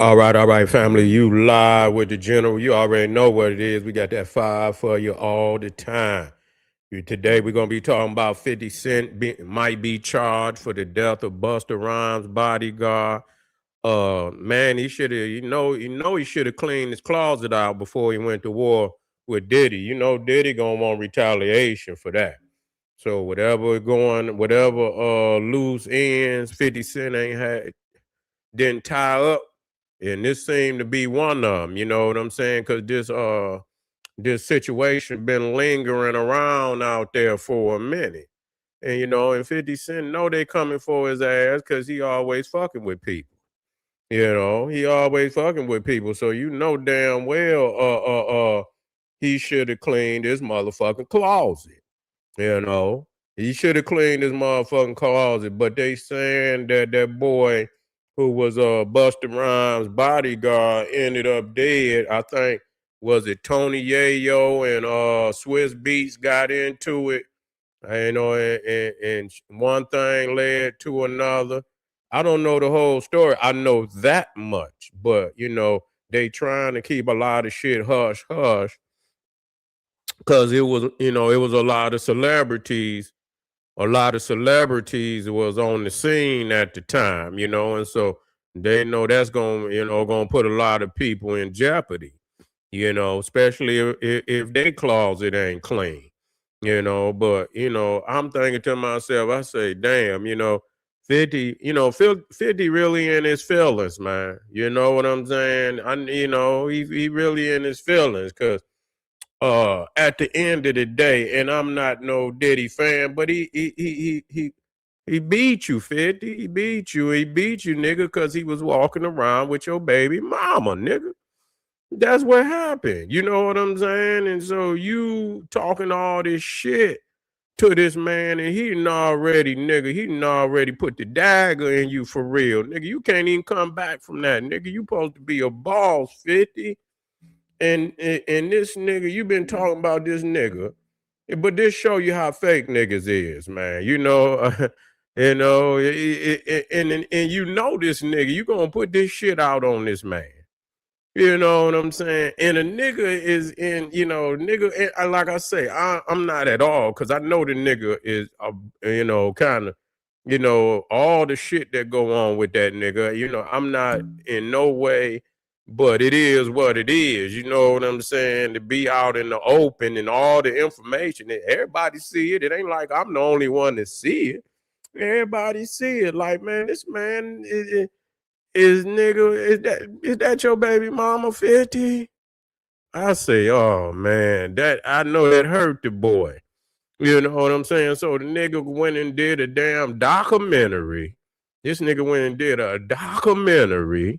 All right, family. You live with the general. You already know what it is. We got that five for you all the time. Today we're gonna be talking about 50 Cent might be charged for the death of Busta Rhymes' bodyguard. Man, he should have, he should have cleaned his closet out before he went to war with Diddy. You know, Diddy gonna want retaliation for that. So whatever loose ends 50 Cent ain't had didn't tie up, and this seemed to be one of them. You know what I'm saying? Because this situation been lingering around out there for a minute, and and 50 Cent know they coming for his ass because he always fucking with people. He always fucking with people, so damn well, he should have cleaned his motherfucking closet. You know, he should have cleaned his motherfucking closet, but they saying that that boy who was Busta Rhymes' bodyguard ended up dead. I think was it Tony Yayo and Swiss Beats got into it. And one thing led to another. I don't know the whole story. I know that much, but they trying to keep a lot of shit hush hush because it was a lot of celebrities was on the scene at the time, and so they know that's gonna put a lot of people in jeopardy, especially if their closet ain't clean, but I'm thinking to myself, I say, damn, 50, 50 really in his feelings, man. You know what I'm saying? He really in his feelings because at the end of the day, and I'm not no Diddy fan, but he beat you, 50. He beat you. He beat you, nigga, because he was walking around with your baby mama, nigga. That's what happened. You know what I'm saying? And so you talking all this shit to this man, and he done already put the dagger in you for real, nigga. You can't even come back from that, nigga. You supposed to be a boss, 50. And this nigga, you been talking about this nigga, but this show you how fake niggas is, man. And you know this nigga, you gonna put this shit out on this man. You know what I'm saying? And a nigga is in, like I say, I'm not at all because I know the nigga is, kind of, all the shit that go on with that nigga. I'm not in no way, but it is what it is. You know what I'm saying? To be out in the open and all the information, everybody see it. It ain't like I'm the only one that see it. Everybody see it. Like, man, this man is that your baby mama 50? I say, oh man, that I know that hurt the boy. You know what I'm saying? So the nigga went and did a damn documentary. This nigga went and did a documentary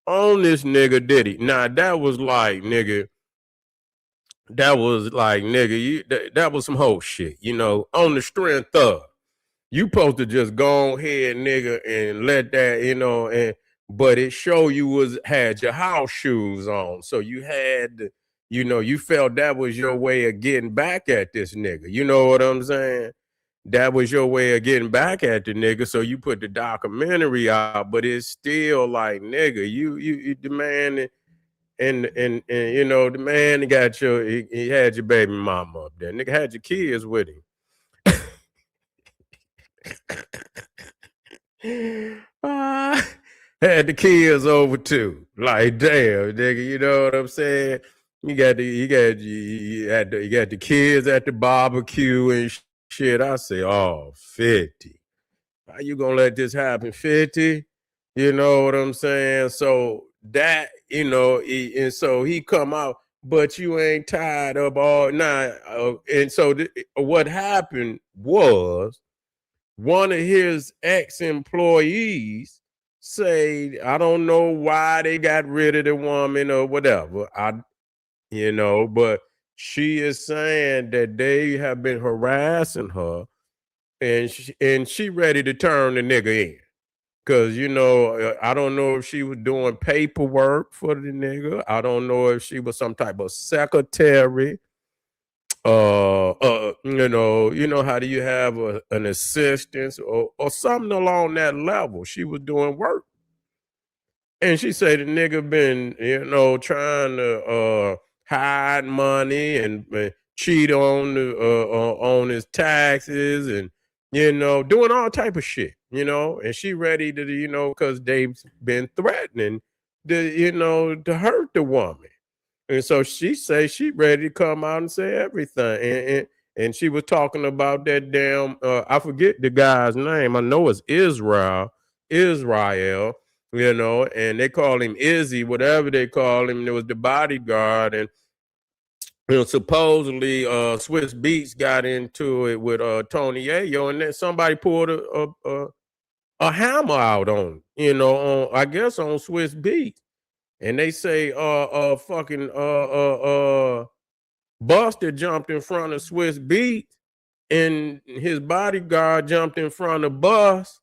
on this nigga Diddy. Now that was some whole shit, on the strength of you supposed to just go ahead, nigga, and let that, but it show you had your house shoes on. So you had to, you felt that was your way of getting back at this nigga. You know what I'm saying? That was your way of getting back at the nigga. So you put the documentary out, but it's still like, nigga, you the man and the man got he had your baby mama up there. Nigga had your kids with him. uh, had the kids over too. Like, damn, nigga, you know what I'm saying? You got the kids at the barbecue and shit. I say, oh, 50. How you gonna let this happen, 50? You know what I'm saying? So that, and so he come out, but you ain't tied up all night. And so what happened was one of his ex-employees say, I don't know why they got rid of the woman or whatever. But she is saying that they have been harassing her, and she ready to turn the nigga in. Cause I don't know if she was doing paperwork for the nigga. I don't know if she was some type of secretary. How do you have an assistant or something along that level? She was doing work. And she say the nigga been, trying to hide money and cheat on his taxes and doing all type of shit, and she ready to, because they've been threatening to hurt the woman. And so she say she ready to come out and say everything. And she was talking about that damn I forget the guy's name. I know it's Israel, and they call him Izzy, whatever they call him. There was the bodyguard, and supposedly Swiss Beats got into it with Tony Ayo, and then somebody pulled a hammer out on, on I guess on Swiss Beats. And they say fucking Busta jumped in front of Swiss Beat, and his bodyguard jumped in front of Bus,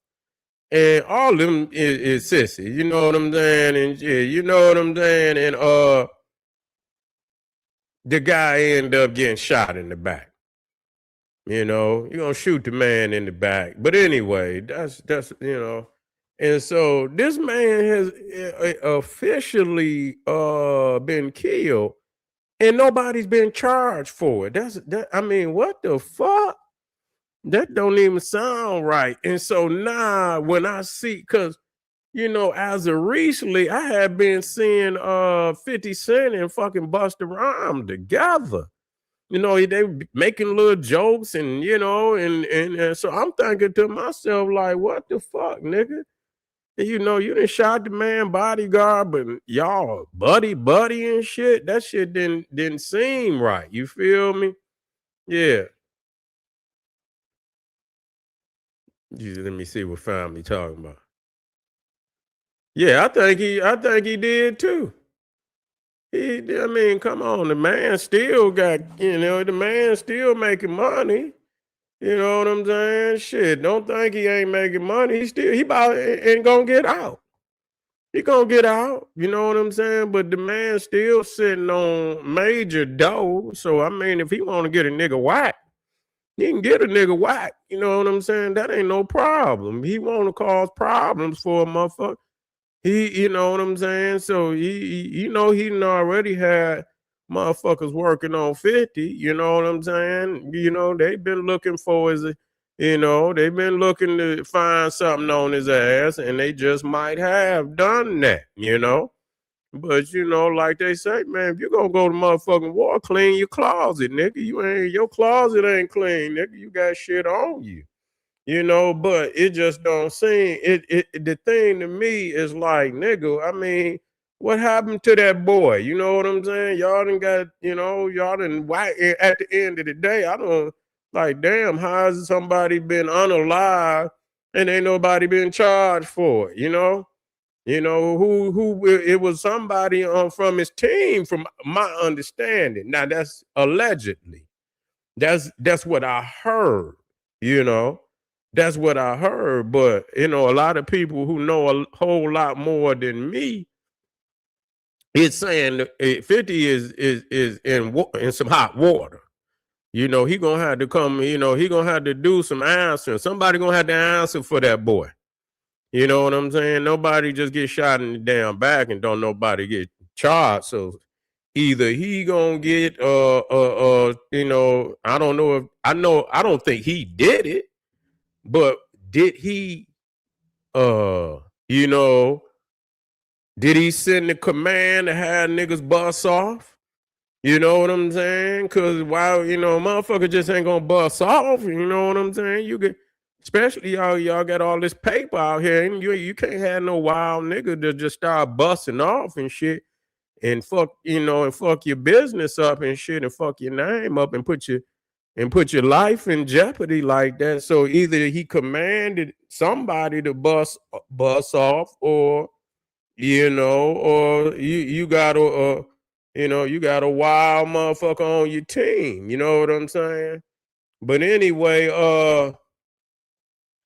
and all of them is sissy, you know what I'm saying? And yeah, you know what I'm saying? And the guy ended up getting shot in the back. You're gonna shoot the man in the back. But anyway, that's and so this man has officially been killed, and nobody's been charged for it. I mean, what the fuck? That don't even sound right. And so now when I see, because as of recently, I have been seeing 50 Cent and fucking Busta Rhymes together. They making little jokes and and so I'm thinking to myself, like, what the fuck, nigga? You done shot the man bodyguard, but y'all buddy and shit. That shit didn't seem right. You feel me? Yeah. Let me see what family talking about. Yeah, I think he did too. I mean, come on, the man still got, the man still making money. You know what I'm saying? Shit, don't think he ain't making money. He about ain't gonna get out. He gonna get out. You know what I'm saying? But the man still sitting on major dough. So I mean, if he want to get a nigga whack, he can get a nigga whack. You know what I'm saying? That ain't no problem. He want to cause problems for a motherfucker. You know what I'm saying? So he done already had motherfuckers working on 50. You know what I'm saying? They've been looking for they've been looking to find something on his ass, and they just might have done that. But like they say, man, if you're gonna go to motherfucking war, clean your closet, nigga. Your closet ain't clean, nigga. You got shit on you. But it just don't seem the thing to me is like, nigga, I mean, what happened to that boy? You know what I'm saying? Y'all done got, y'all done whack at the end of the day. I don't like, damn, how has somebody been unalive and ain't nobody been charged for it, who it was somebody from his team, from my understanding. Now that's allegedly. That's what I heard, you know. That's what I heard. But a lot of people who know a whole lot more than me, it's saying 50 is in some hot water. He gonna have to come. He gonna have to do some answering. Somebody gonna have to answer for that boy. You know what I'm saying? Nobody just get shot in the damn back and don't nobody get charged. So either he gonna get I don't know if I don't think he did it, but did he you know did he send the command to have niggas bust off? You know what I'm saying? Cause while motherfucker just ain't gonna bust off, you know what I'm saying? You get, especially y'all got all this paper out here, and you can't have no wild nigga to just start busting off and shit and fuck your business up and shit and fuck your name up and put your life in jeopardy like that. So either he commanded somebody to bust off, or or you got you got a wild motherfucker on your team. You know what I'm saying? But anyway,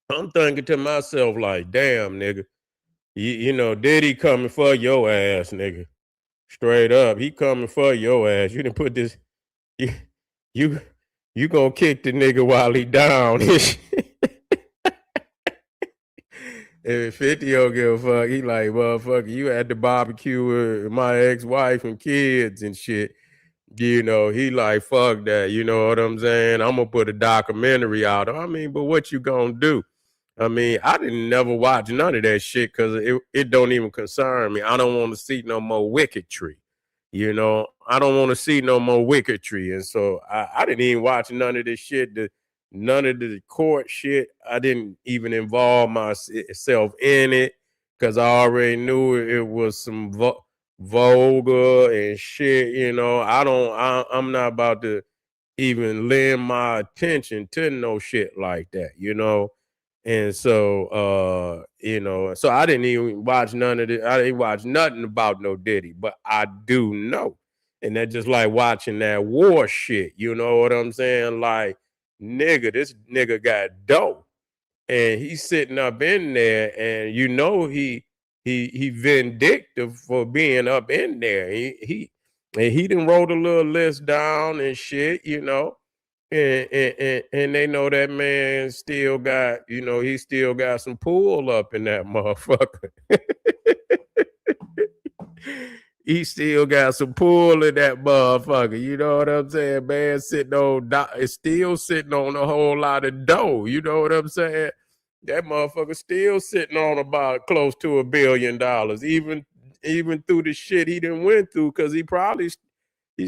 I'm thinking to myself like, damn, nigga, Diddy coming for your ass, nigga. Straight up, he coming for your ass. You didn't put this. You you you gonna kick the nigga while he down. And 50 don't give a fuck. He like, motherfucker, you at the barbecue with my ex-wife and kids and shit. You know, he like, fuck that. You know what I'm saying? I'm gonna put a documentary out. I mean, but what you gonna do? I mean, I didn't never watch none of that shit because it don't even concern me. I don't want to see no more wickedry. You know, I don't want to see no more wickedry. And so I didn't even watch none of this shit. None of the court shit. I didn't even involve myself in it because I already knew it was some vulgar and shit. You know, I'm not about to even lend my attention to no shit like that, you know. And so you know, so I didn't even watch none of it. I didn't watch nothing about no Diddy, but I do know. And that's just like watching that war shit, you know what I'm saying? Like, nigga, this nigga got dope. And he's sitting up in there, and you know he vindictive for being up in there. He done wrote a little list down and shit, you know. And they know that man still got, you know, he still got some pull up in that motherfucker. He still got some pull in that motherfucker. You know what I'm saying? Man sitting on is still sitting on a whole lot of dough. You know what I'm saying? That motherfucker still sitting on about close to $1 billion, even through the shit he done went through, because he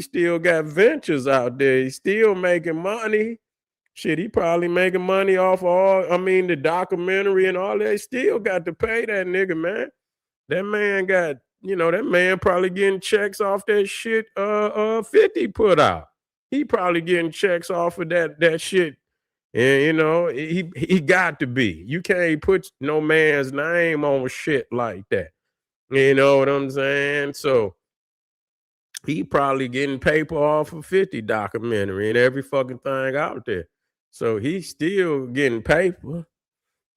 still got ventures out there. He's still making money. Shit, he probably making money off of all, I mean, the documentary and all that. He still got to pay that nigga, man. That man got, you know, that man probably getting checks off that shit 50 put out. He probably getting checks off of that shit. And you know, he got to be. You can't put no man's name on shit like that. You know what I'm saying? So he probably getting paper off of 50 documentary and every fucking thing out there. So he's still getting paper.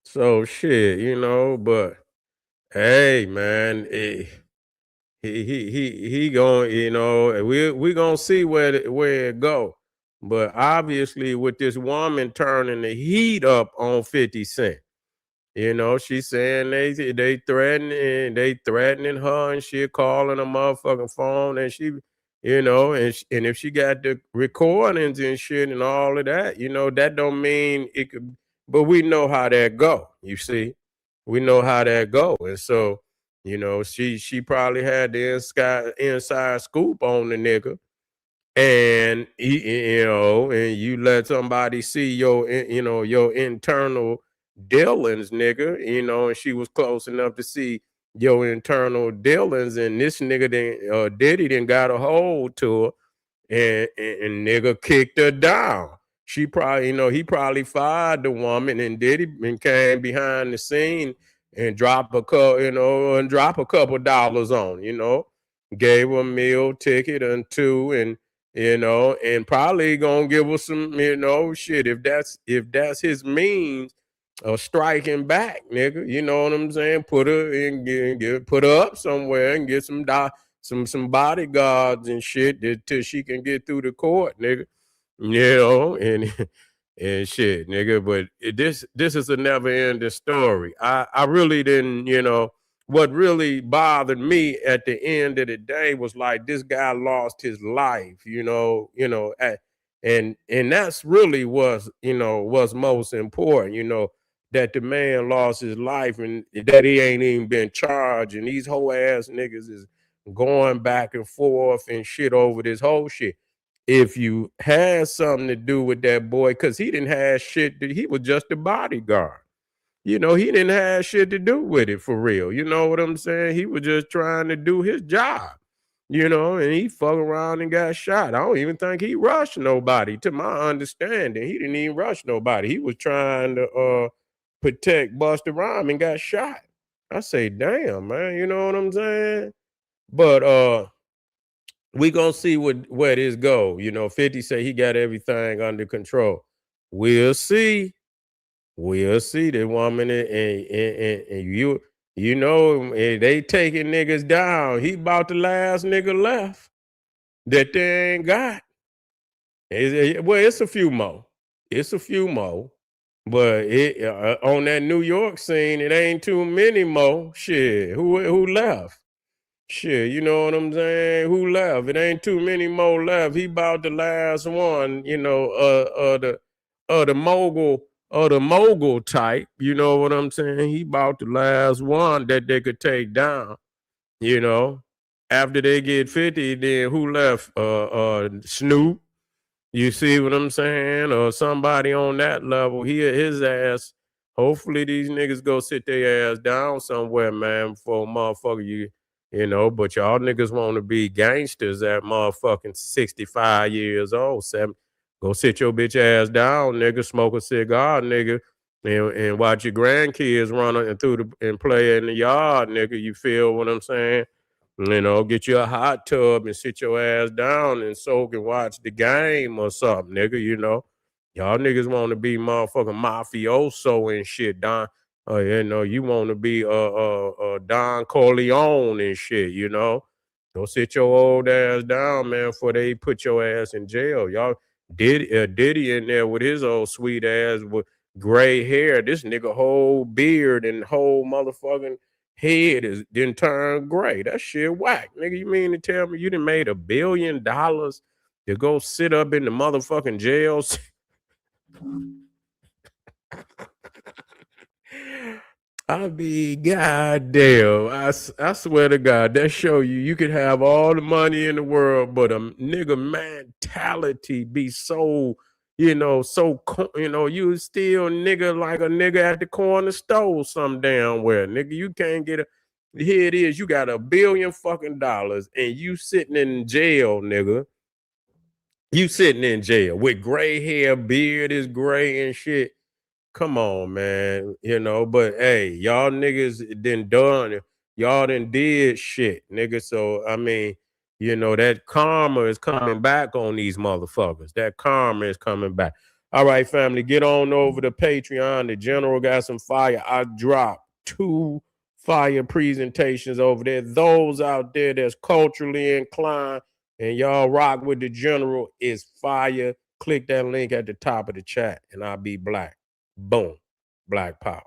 So shit, you know, but hey man, he going, you know, we gonna see where it go. But obviously with this woman turning the heat up on 50 Cent. You know, she's saying they threatening her and shit, calling a motherfucking phone, and she, you know, and if she got the recordings and shit and all of that, you know, that don't mean it could. But we know how that go. You see, we know how that go, and so you know, she probably had the inside scoop on the nigga, and you know, and you let somebody see you know, your internal dealings, nigga, you know, and she was close enough to see your internal dealings, and this nigga Diddy didn't got a hold to her, and nigga kicked her down. She probably, you know, he probably fired the woman, and Diddy and came behind the scene and drop a couple, you know, and drop a couple dollars on, you know, gave her a meal ticket and two, and you know, and probably gonna give her some, you know, shit if that's his means of striking back, nigga. You know what I'm saying? Put her in, put her up somewhere and get some bodyguards and shit till she can get through the court, nigga. You know, and and shit, nigga. But this is a never ending story. I really didn't, you know. What really bothered me at the end of the day was like this guy lost his life, and that's really was, you know, was most important, you know, that the man lost his life and that he ain't even been charged, and these whole ass niggas is going back and forth and shit over this whole shit. If you had something to do with that boy, because he didn't have shit, he was just a bodyguard. You know, he didn't have shit to do with it for real. You know what I'm saying? He was just trying to do his job, you know, and he fucked around and got shot. I don't even think he rushed nobody, to my understanding. He didn't even rush nobody. He was trying to protect Busta Rhymes and got shot. I say, damn, man, you know what I'm saying? But we gonna see where this go. You know, 50 say he got everything under control. We'll see. We'll see. The woman and you know, they taking niggas down. He about the last nigga left that they ain't got. Well, it's a few more. It's a few more. But it on that New York scene, it ain't too many more. Shit, who left? Shit, you know what I'm saying? Who left? It ain't too many more left. He about the last one, you know, the mogul type. You know what I'm saying? He about the last one that they could take down. You know, after they get 50, then who left? Snoop. You see what I'm saying? Or somebody on that level, his ass. Hopefully these niggas go sit their ass down somewhere, man, for a motherfucker you know, but y'all niggas want to be gangsters at motherfucking 65 years old. Go sit your bitch ass down, nigga, smoke a cigar, nigga, and watch your grandkids run and play in the yard, nigga. You feel what I'm saying? You know, get you a hot tub and sit your ass down and soak and watch the game or something, nigga. You know, y'all niggas want to be motherfucking mafioso and shit, Don. You know, you want to be Don Corleone and shit. You know, go sit your old ass down, man, before they put your ass in jail. Y'all Diddy in there with his old sweet ass with gray hair. This nigga whole beard and whole motherfucking head is didn't turn gray. That shit whack. Nigga, you mean to tell me you done made $1 billion to go sit up in the motherfucking jails? I mean, goddamn. I swear to God, that show you could have all the money in the world, but a nigga mentality be so, you know, you still nigga like a nigga at the corner store some damn where. Nigga, you can't get here it is, you got $1 billion fucking dollars and you sitting in jail, nigga. You sitting in jail with gray hair, beard is gray and shit. Come on, man. You know, but hey, y'all niggas done. Y'all done did shit, nigga. So I mean, you know, that karma is coming back on these motherfuckers. That karma is coming back. All right, family, get on over to Patreon. The general got some fire. I dropped 2 fire presentations over there. Those out there that's culturally inclined and y'all rock with the general is fire. Click that link at the top of the chat and I'll be black. Boom. Black power.